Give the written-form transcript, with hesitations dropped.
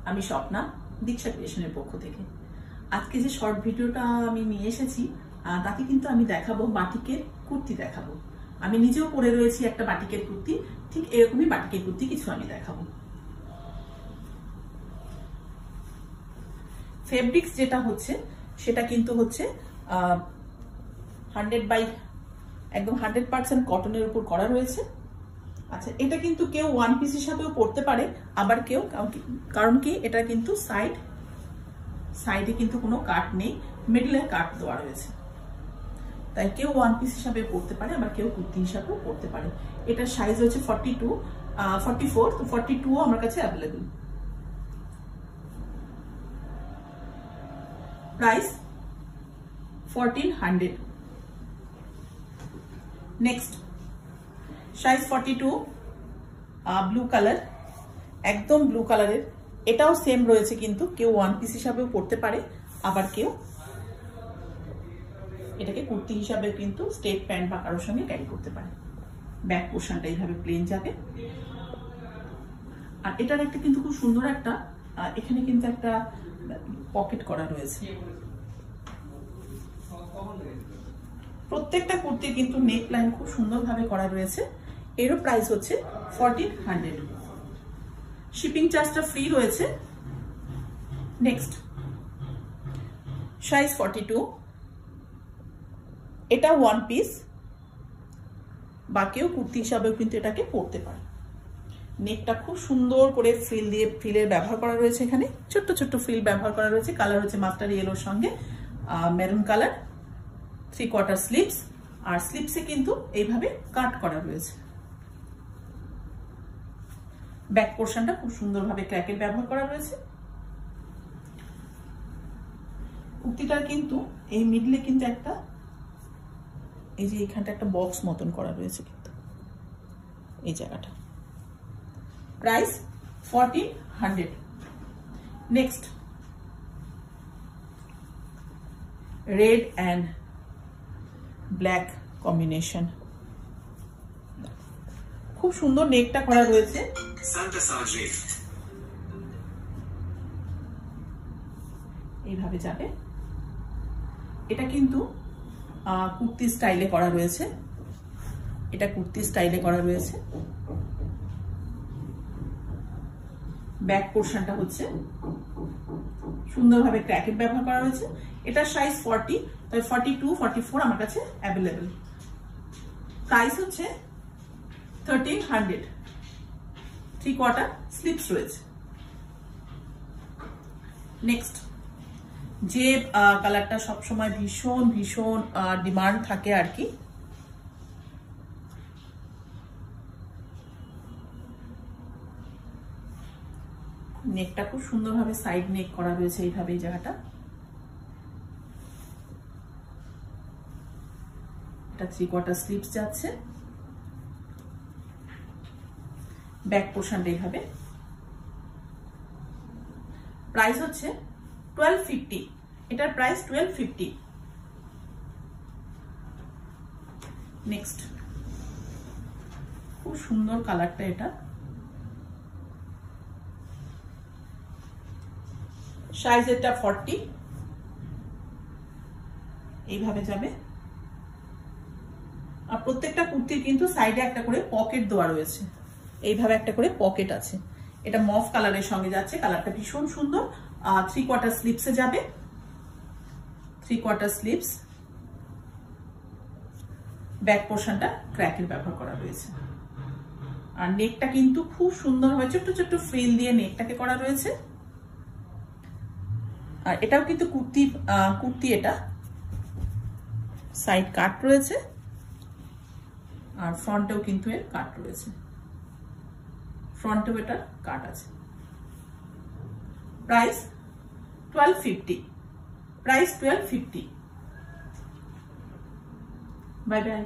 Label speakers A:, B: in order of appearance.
A: আমি স্বপ্না, দীক্ষা ক্রিয়েশনের পক্ষ থেকে। আজকে যে শর্ট ভিডিওটা আমি নিয়ে এসেছি তাতে কিন্তু আমি দেখাবো বাটিকের কুর্তি দেখাবো। আমি নিজেও পরে রয়েছি একটা বাটিকের কুর্তি, ঠিক এরকমই বাটিকের কুর্তি কিছু আমি দেখাবো। ফেব্রিক্স যেটা হচ্ছে সেটা কিন্তু হচ্ছে 100% কটনের উপর করা রয়েছে। আচ্ছা, এটা কিন্তু কেউ ওয়ান পিস হিসাবেও পরতে পারে, আবার কেউ, কারণ কি এটা কিন্তু সাইডে কিন্তু কোনো কাট নেই, মিডলে কাট দেওয়া রয়েছে, তাই কেউ ওয়ান পিস হিসাবে পরতে পারে, আবার কেউ কুর্তি হিসাবেও পরতে পারে। এটার সাইজ হচ্ছে 44, তো 42 আমার কাছে available. Price 1400। Next size 42, blue colour, একদম ব্লু কালারের। এটাও সেম রয়েছে, কিন্তু কেউ ওয়ান পিস হিসাবেও পরতে পারে, আবার কেউ এটাকে কুর্তি হিসাবে কিন্তু স্টেট প্যান্ট বা কারোর সঙ্গে ক্যারি করতে পারে। ব্যাক পোর্শনটা এইভাবে প্লেন যাবে। আর এটার একটা কিন্তু খুব সুন্দর একটা, এখানে কিন্তু একটা পকেট করা রয়েছে। প্রত্যেকটা কুর্তি কিন্তু নেক লাইন খুব সুন্দরভাবে করা রয়েছে। এরও প্রাইস হচ্ছে 1400। শিপিং চার্জটা ফ্রি রয়েছে। নেক্সট সাইজ 42, এটা ওয়ান পিস বা কেউ কুর্তি হিসাবেও কিন্তু এটাকে পরতে পারে। নেকটা খুব সুন্দর করে ফ্রিলের ব্যবহার করা রয়েছে, এখানে ছোট্ট ছোট্ট ফ্রিল ব্যবহার করা রয়েছে। কালার হচ্ছে মাস্টার ইয়েলোর সঙ্গে মেরুন কালার। 3/4 স্লিপস, আর স্লিপসে কিন্তু এইভাবে কাট করা রয়েছে। ব্যাক পোর্শনটা খুব সুন্দরভাবে ক্র্যাকের ব্যবহার করা রয়েছে। কুর্তিটার কিন্তু এই মিডলে কিন্তু একটা, এই যে এখানটা একটা বক্স মতন করা রয়েছে কিন্তু এই জায়গাটা। Price 1400। Next red and black combination, খুব সুন্দর নেকটা করা রয়েছে। এইভাবে যাবে। এটা কিন্তু কুর্তি স্টাইলে করা রয়েছে, এটা কুর্তি স্টাইলে করা রয়েছে। ব্যাক পোর্শনটা হচ্ছে সুন্দরভাবে ক্র্যাকেট ব্যবহার করা রয়েছে। এটার সাইজ 40, তাই 42, 44 আমার কাছে অ্যাভেলেবল। প্রাইস হচ্ছে 1300। 3/4 স্লিপস রয়েছে। নেক্সট যে কালারটা সবসময় ভীষণ ভীষণ ডিমান্ড থাকে আর কি, নেকটা খুব সুন্দরভাবে সাইড নেক করা রয়েছে এইভাবে। এই জায়গাটা এটা 3/4 স্লিপস যাচ্ছে। ব্যাক পোর্শনটা এইভাবে। প্রাইস হচ্ছে 1250। এটার প্রাইস 1250। নেক্সট খুব সুন্দর কালারটা, এটা সাইজ এটা 40, এইভাবে যাবে। আর প্রত্যেকটা কুর্তির কিন্তু সাইডে একটা করে পকেট দেওয়া রয়েছে, এইভাবে একটা করে পকেট আছে। এটা মফ কালারের সঙ্গে যাচ্ছে, কালারটা ভীষণ সুন্দর। 3/4 স্লিপসে যাবে। 3/4 স্লিপস। ব্যাক পোর্শনটা ক্র্যাকের ব্যবহার করা রয়েছে। আর নেকটা কিন্তু খুব সুন্দর হয়, ছোট্ট ছোট্ট ফ্রিল দিয়ে নেকটাকে করা রয়েছে। আর এটাও কিন্তু কুর্তি এটা সাইড কাট রয়েছে, আর ফ্রন্টেও কিন্তু এর কাট রয়েছে। ফ্রন্টেও এটা কাট আছে। প্রাইস 1250। প্রাইস 1250। Bye bye.